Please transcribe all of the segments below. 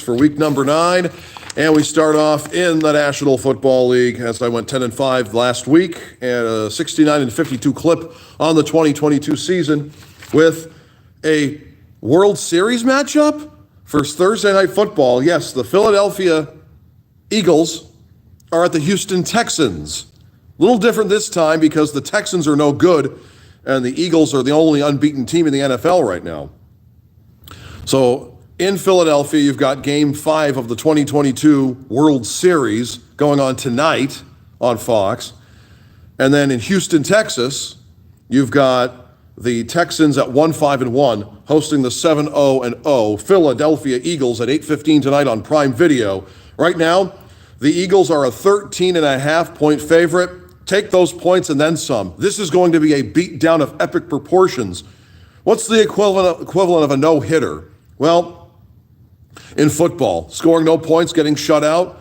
For week number 9, and we start off in the National Football League as I went 10-5 last week and a 69-52 clip on the 2022 season with a World Series matchup for Thursday Night Football. Yes, the Philadelphia Eagles are at the Houston Texans. A little different this time because the Texans are no good and the Eagles are the only unbeaten team in the NFL right now. So in Philadelphia, you've got Game 5 of the 2022 World Series going on tonight on Fox. And then in Houston, Texas, you've got the Texans at 1-5-1 hosting the 7-0-0 Philadelphia Eagles at 8:15 tonight on Prime Video. Right now, the Eagles are a 13.5-point favorite. Take those points and then some. This is going to be a beatdown of epic proportions. What's the equivalent of a no-hitter? Well, in football, scoring no points, getting shut out.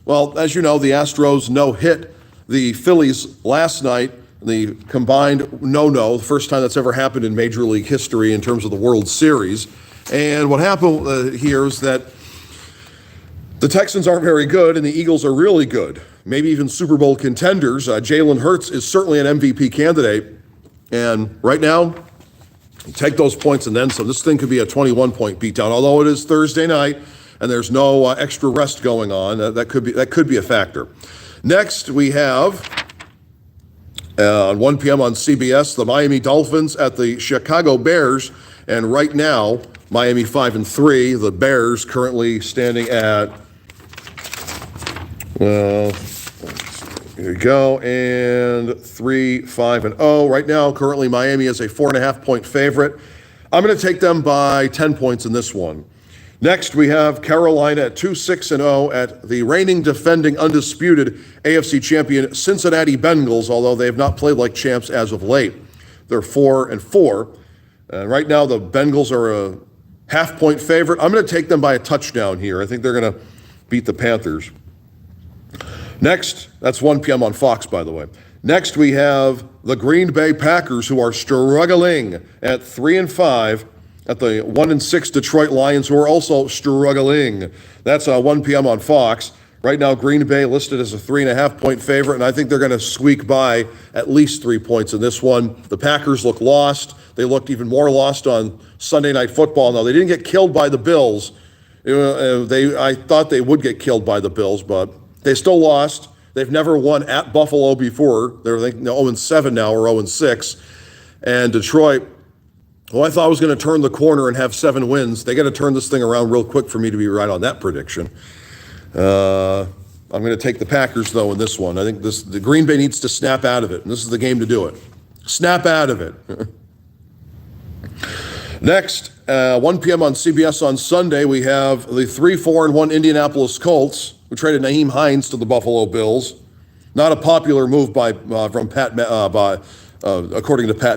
Well, as you know, the Astros no-hit the Phillies last night, the combined no-no, the first time that's ever happened in Major League history in terms of the World Series. And what happened here is that the Texans aren't very good and the Eagles are really good, maybe even Super Bowl contenders. Jalen Hurts is certainly an MVP candidate. And right now, take those points and then some. This thing could be a 21-point beatdown, although it is Thursday night and there's no extra rest going on. That could be a factor. Next, we have on 1 p.m. on CBS, the Miami Dolphins at the Chicago Bears. And right now, Miami 5-3. The Bears currently standing at, here you go, and 3-5-0. Right now, currently, Miami is a 4.5-point favorite. I'm going to take them by 10 points in this one. Next, we have Carolina at 2-6-0 at the reigning, defending, undisputed AFC champion Cincinnati Bengals, although they have not played like champs as of late. They're 4-4. And right now, the Bengals are a half-point favorite. I'm going to take them by a touchdown here. I think they're going to beat the Panthers. Next, that's 1 p.m. on Fox, by the way. Next, we have the Green Bay Packers, who are struggling at 3-5, at the 1-6 Detroit Lions, who are also struggling. That's 1 p.m. on Fox. Right now, Green Bay listed as a 3.5-point favorite, and I think they're going to squeak by at least 3 points in this one. The Packers look lost. They looked even more lost on Sunday Night Football. Now, they didn't get killed by the Bills. I thought they would get killed by the Bills, but they still lost. They've never won at Buffalo before. They're 0-7 now, or 0-6. And Detroit, I thought I was going to turn the corner and have 7 wins. They got to turn this thing around real quick for me to be right on that prediction. I'm going to take the Packers, though, in this one. I think the Green Bay needs to snap out of it, and this is the game to do it. Snap out of it. Next, 1 p.m. on CBS on Sunday, we have the 3-4-1 Indianapolis Colts, who traded Naheem Hines to the Buffalo Bills. Not a popular move according to Pat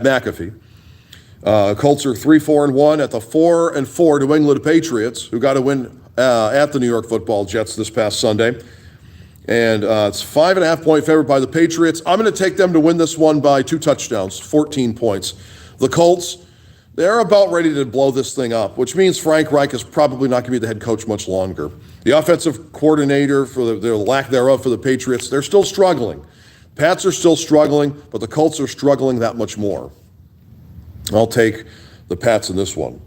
McAfee. Colts are 3-4-1 at the 4-4 New England Patriots, who got a win at the New York Football Jets this past Sunday. And it's 5.5-point favorite by the Patriots. I'm going to take them to win this one by 2 touchdowns, 14 points. The Colts, they're about ready to blow this thing up, which means Frank Reich is probably not going to be the head coach much longer. The offensive coordinator, for the lack thereof for the Patriots, they're still struggling. Pats are still struggling, but the Colts are struggling that much more. I'll take the Pats in this one.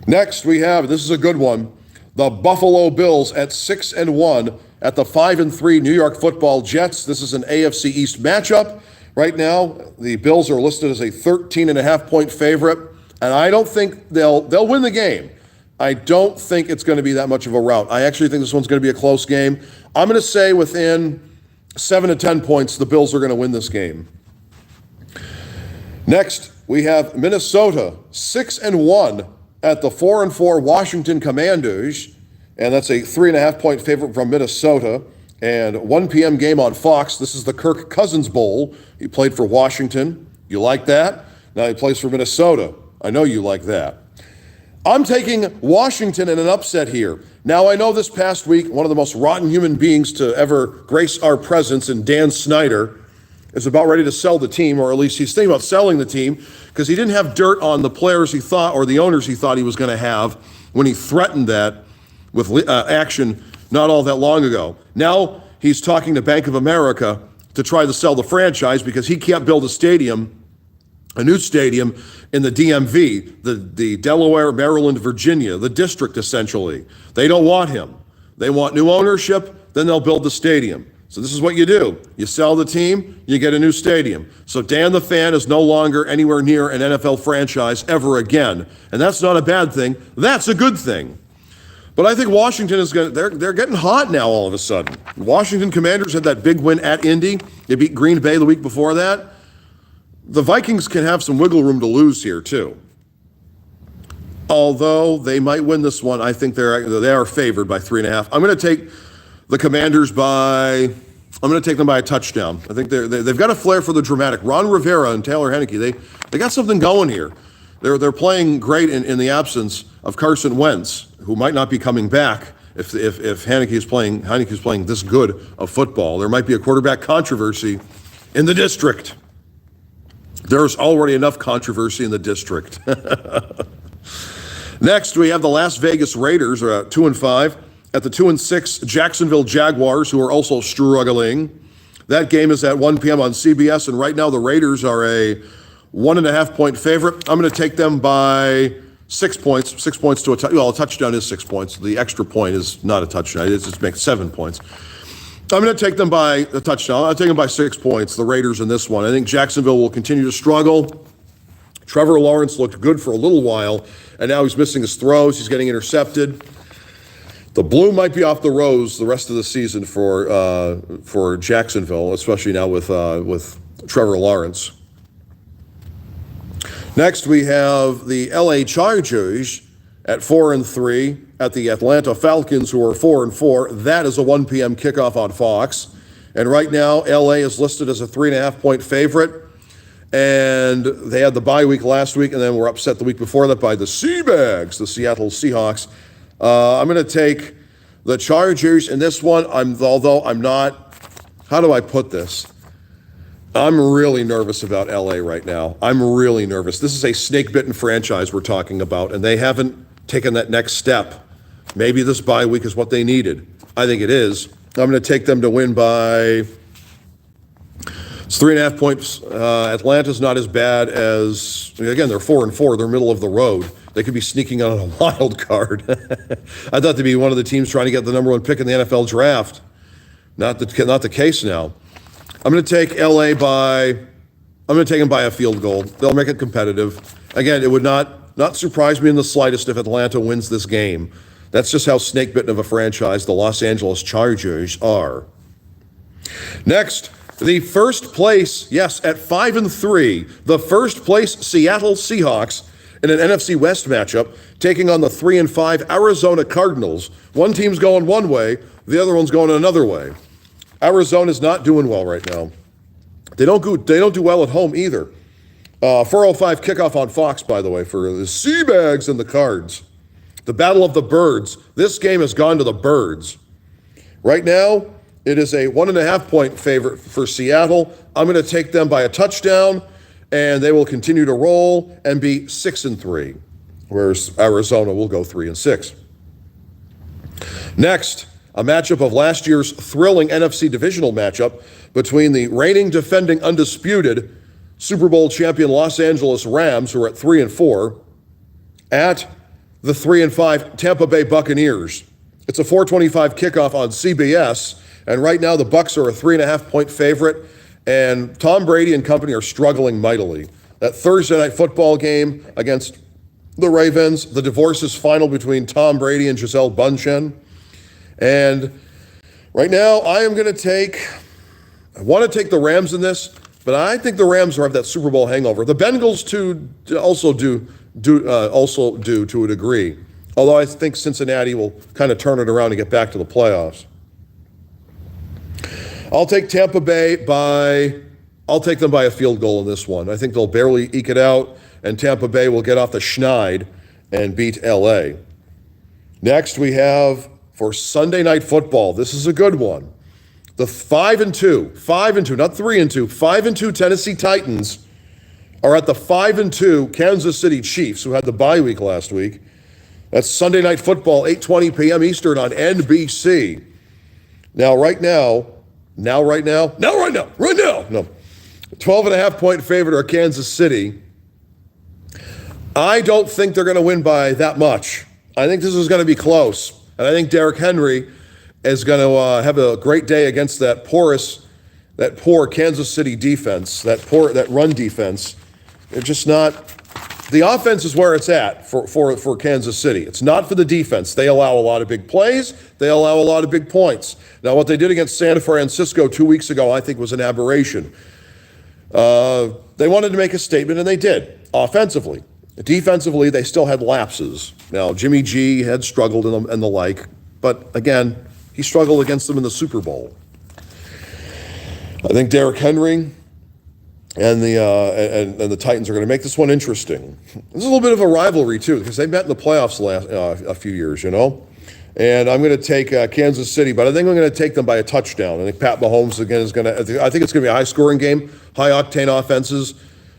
Next, we have, this is a good one, the Buffalo Bills at 6-1 at the 5-3 New York Football Jets. This is an AFC East matchup. Right now, the Bills are listed as a 13.5-point favorite, and I don't think they'll win the game. I don't think it's going to be that much of a rout. I actually think this one's going to be a close game. I'm going to say within 7 to 10 points, the Bills are going to win this game. Next, we have Minnesota 6-1 at the 4-4 Washington Commanders, and that's a 3.5-point favorite from Minnesota. And 1 p.m. game on Fox. This is the Kirk Cousins Bowl. He played for Washington. You like that? Now he plays for Minnesota. I know you like that. I'm taking Washington in an upset here. Now, I know this past week, one of the most rotten human beings to ever grace our presence in Dan Snyder is about ready to sell the team, or at least he's thinking about selling the team, because he didn't have dirt on the players he thought, or the owners he thought he was going to have when he threatened that with action not all that long ago. Now he's talking to Bank of America to try to sell the franchise because he can't build a new stadium in the DMV, the Delaware, Maryland, Virginia, the district essentially. They don't want him. They want new ownership, then they'll build the stadium. So this is what you do. You sell the team, you get a new stadium. So Dan the Fan is no longer anywhere near an NFL franchise ever again. And that's not a bad thing. That's a good thing. But I think Washington is they're getting hot now all of a sudden. Washington Commanders had that big win at Indy. They beat Green Bay the week before that. The Vikings can have some wiggle room to lose here too. Although they might win this one, I think they are favored by 3.5. I'm going to take the Commanders I'm going to take them by a touchdown. I think they've got a flair for the dramatic. Ron Rivera and Taylor Heineke, they got something going here. They're playing great in the absence of Carson Wentz, who might not be coming back if Heineke is playing this good of football. There might be a quarterback controversy in the district. There's already enough controversy in the district. Next, we have the Las Vegas Raiders, 2-5, at the 2-6 Jacksonville Jaguars, who are also struggling. That game is at 1 p.m. on CBS, and right now the Raiders are a 1.5-point favorite. I'm going to take them by 6 points. 6 points to a touchdown is 6 points. The extra point is not a touchdown. It just makes 7 points. I'm going to take them by a touchdown. I'll take them by 6 points, the Raiders in this one. I think Jacksonville will continue to struggle. Trevor Lawrence looked good for a little while, and now he's missing his throws. He's getting intercepted. The blue might be off the rose the rest of the season for Jacksonville, especially now with Trevor Lawrence. Next, we have the LA Chargers at 4-3 at the Atlanta Falcons, who are 4-4. That is a 1 p.m. kickoff on Fox. And right now, LA is listed as a 3.5-point favorite. And they had the bye week last week, and then were upset the week before that by the Seabags, the Seattle Seahawks. I'm going to take the Chargers in this one. Although I'm not, how do I put this? I'm really nervous about LA right now. I'm really nervous. This is a snake-bitten franchise we're talking about, and they haven't taken that next step. Maybe this bye week is what they needed. I think it is. I'm going to take them to win by 3.5 points. Atlanta's not as bad as, again, they're 4-4. They're middle of the road. They could be sneaking on a wild card. I thought they'd be one of the teams trying to get the number 1 pick in the NFL draft. Not the case now. I'm going to take LA I'm going to take them by a field goal. They'll make it competitive. Again, it would not surprise me in the slightest if Atlanta wins this game. That's just how snake-bitten of a franchise the Los Angeles Chargers are. Next, the first place, yes, at 5-3, the first place Seattle Seahawks in an NFC West matchup, taking on the 3-5 Arizona Cardinals. One team's going one way, the other one's going another way. Arizona's not doing well right now. They don't do well at home either. 4:05 kickoff on Fox, by the way, for the Seabags and the Cards. The Battle of the Birds. This game has gone to the Birds. Right now, it is a 1.5-point favorite for Seattle. I'm going to take them by a touchdown, and they will continue to roll and be 6-3, whereas Arizona will go 3-6. Next, a matchup of last year's thrilling NFC divisional matchup between the reigning defending undisputed Super Bowl champion Los Angeles Rams, who are at 3-4, at the 3-5 Tampa Bay Buccaneers. It's a 4:25 kickoff on CBS, and right now the Bucs are a 3.5-point favorite, and Tom Brady and company are struggling mightily. That Thursday night football game against the Ravens, the divorces final between Tom Brady and Gisele Bündchen. And right now, I want to take the Rams in this, but I think the Rams have that Super Bowl hangover. The Bengals too also do to a degree, although I think Cincinnati will kind of turn it around and get back to the playoffs. I'll take Tampa Bay I'll take them by a field goal in this one. I think they'll barely eke it out, and Tampa Bay will get off the schneid and beat LA. Next, we have for Sunday Night Football. This is a good one. The 5-2, not 3-2, 5-2 Tennessee Titans are at the 5-2 Kansas City Chiefs, who had the bye week last week. That's Sunday Night Football, 8:20 p.m. Eastern on NBC. Now, right now, no. 12.5-point favorite are Kansas City. I don't think they're going to win by that much. I think this is going to be close. And I think Derrick Henry is going to have a great day against that poor Kansas City defense, that run defense. They're just not. The offense is where it's at for Kansas City. It's not for the defense. They allow a lot of big plays. They allow a lot of big points. Now, what they did against San Francisco 2 weeks ago, I think, was an aberration. They wanted to make a statement, and they did, offensively. Defensively, they still had lapses. Now, Jimmy G had struggled and the like, but again, he struggled against them in the Super Bowl. I think Derrick Henry and the Titans are going to make this one interesting. This is a little bit of a rivalry, too, because they met in the playoffs a few years, And I'm going to take Kansas City, but I think I'm going to take them by a touchdown. I think Pat Mahomes, again, is going to – I think it's going to be a high-scoring game, high-octane offenses,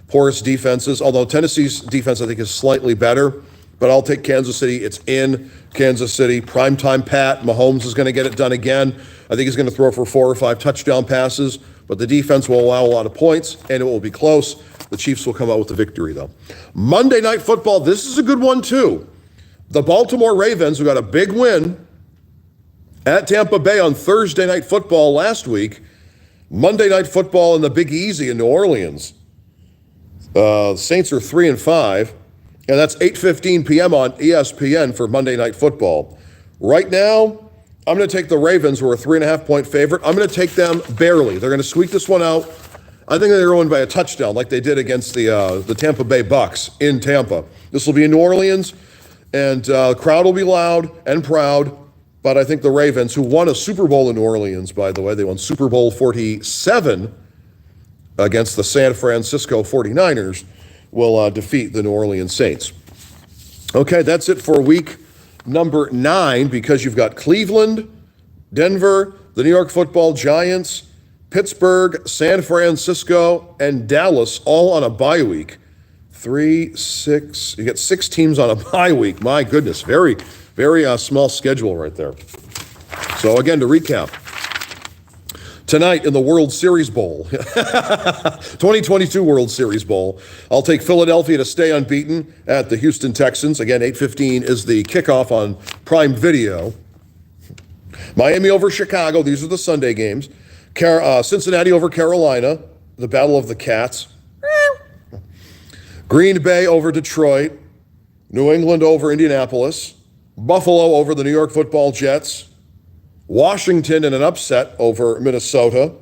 porous defenses, although Tennessee's defense, I think, is slightly better. But I'll take Kansas City. It's in Kansas City. Primetime Pat. Mahomes is going to get it done again. I think he's going to throw for 4 or 5 touchdown passes. But the defense will allow a lot of points, and it will be close. The Chiefs will come out with the victory, though. Monday Night Football, this is a good one, too. The Baltimore Ravens, who got a big win at Tampa Bay on Thursday Night Football last week. Monday Night Football in the Big Easy in New Orleans. The Saints are 3-5, and that's 8:15 p.m. on ESPN for Monday Night Football. Right now, I'm going to take the Ravens, who are a 3.5-point favorite. I'm going to take them barely. They're going to squeak this one out. I think they're going to win by a touchdown, like they did against the Tampa Bay Bucks in Tampa. This will be in New Orleans, and the crowd will be loud and proud. But I think the Ravens, who won a Super Bowl in New Orleans, by the way, they won Super Bowl 47 against the San Francisco 49ers, will defeat the New Orleans Saints. Okay, that's it for week number 9, because you've got Cleveland, Denver, the New York Football Giants, Pittsburgh, San Francisco, and Dallas all on a bye week. 3, 6, you get 6 teams on a bye week. My goodness, very, very small schedule right there. So again, to recap, tonight in the World Series Bowl, 2022 World Series Bowl, I'll take Philadelphia to stay unbeaten at the Houston Texans. Again, 8:15 is the kickoff on Prime Video. Miami over Chicago. These are the Sunday games. Cincinnati over Carolina, the Battle of the Cats. Green Bay over Detroit. New England over Indianapolis. Buffalo over the New York Football Jets. Washington in an upset over Minnesota.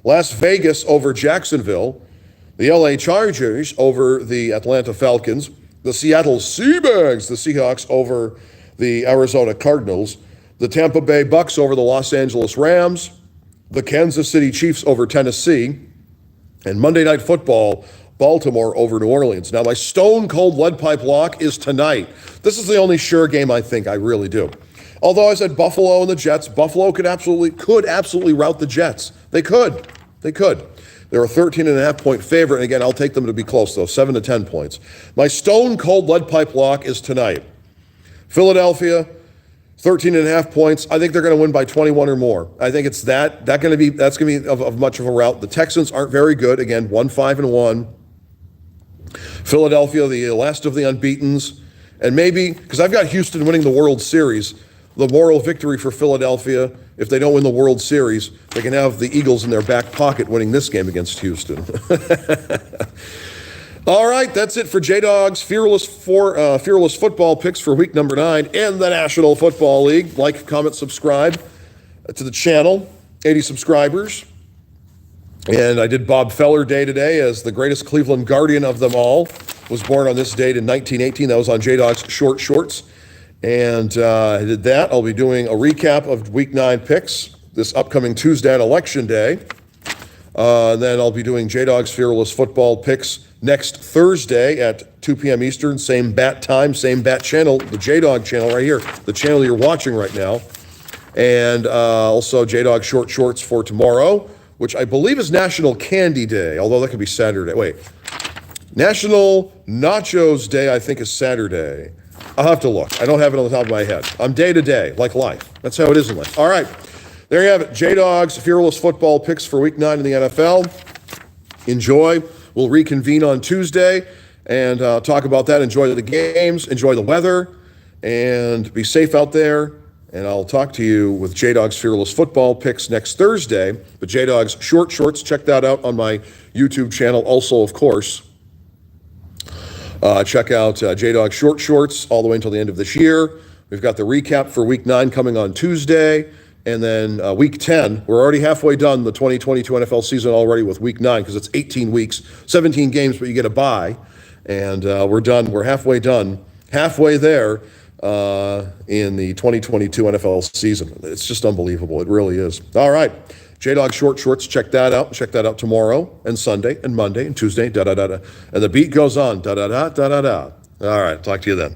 Las Vegas over Jacksonville. The LA Chargers over the Atlanta Falcons. The Seattle Seabags, the Seahawks, over the Arizona Cardinals. The Tampa Bay Bucks over the Los Angeles Rams. The Kansas City Chiefs over Tennessee. And Monday Night Football, Baltimore over New Orleans. Now, my stone-cold lead pipe lock is tonight. This is the only sure game I think. I really do. Although I said Buffalo and the Jets, Buffalo could absolutely rout the Jets. They could. They're a 13.5-point favorite, and again, I'll take them to be close, though, 7 to 10 points. My stone-cold lead pipe lock is tonight. Philadelphia, 13.5 points. I think they're going to win by 21 or more. I think it's that's going to be of much of a rout. The Texans aren't very good. Again, 1-5-1. Philadelphia, the last of the unbeatens, and maybe because I've got Houston winning the World Series. The moral victory for Philadelphia, if they don't win the World Series, they can have the Eagles in their back pocket winning this game against Houston. All right, that's it for J-Dawg's Fearless Football Picks for week number 9 in the National Football League. Like, comment, subscribe to the channel. 80 subscribers. And I did Bob Feller Day today as the greatest Cleveland Guardian of them all. Was born on this date in 1918. That was on J-Dawg's Short Shorts. And I did that. I'll be doing a recap of Week 9 picks this upcoming Tuesday on Election Day. Then I'll be doing J-Dawg's Fearless Football Picks next Thursday at 2 p.m. Eastern. Same bat time, same bat channel, the J-Dawg channel right here, the channel you're watching right now. And also J-Dawg Short Shorts for tomorrow, which I believe is National Candy Day, although that could be Saturday. Wait. National Nachos Day, I think, is Saturday. I'll have to look. I don't have it on the top of my head. I'm day to day, like life. That's how it is in life. All right. There you have it. J-Dawg's Fearless Football Picks for Week 9 in the NFL. Enjoy. We'll reconvene on Tuesday and talk about that. Enjoy the games. Enjoy the weather. And be safe out there. And I'll talk to you with J-Dawg's Fearless Football Picks next Thursday. But J-Dawg's Short Shorts, check that out on my YouTube channel. Also, of course, check out J-Dawg Short Shorts all the way until the end of this year. We've got the recap for Week 9 coming on Tuesday. And then Week 10, we're already halfway done the 2022 NFL season already with Week 9 because it's 18 weeks, 17 games, but you get a bye. And we're done. We're halfway done, halfway there in the 2022 NFL season. It's just unbelievable. It really is. All right. J-Dawg Short Shorts, check that out. Check that out tomorrow and Sunday and Monday and Tuesday, da-da-da-da. And the beat goes on, da-da-da, da-da-da. All right. Talk to you then.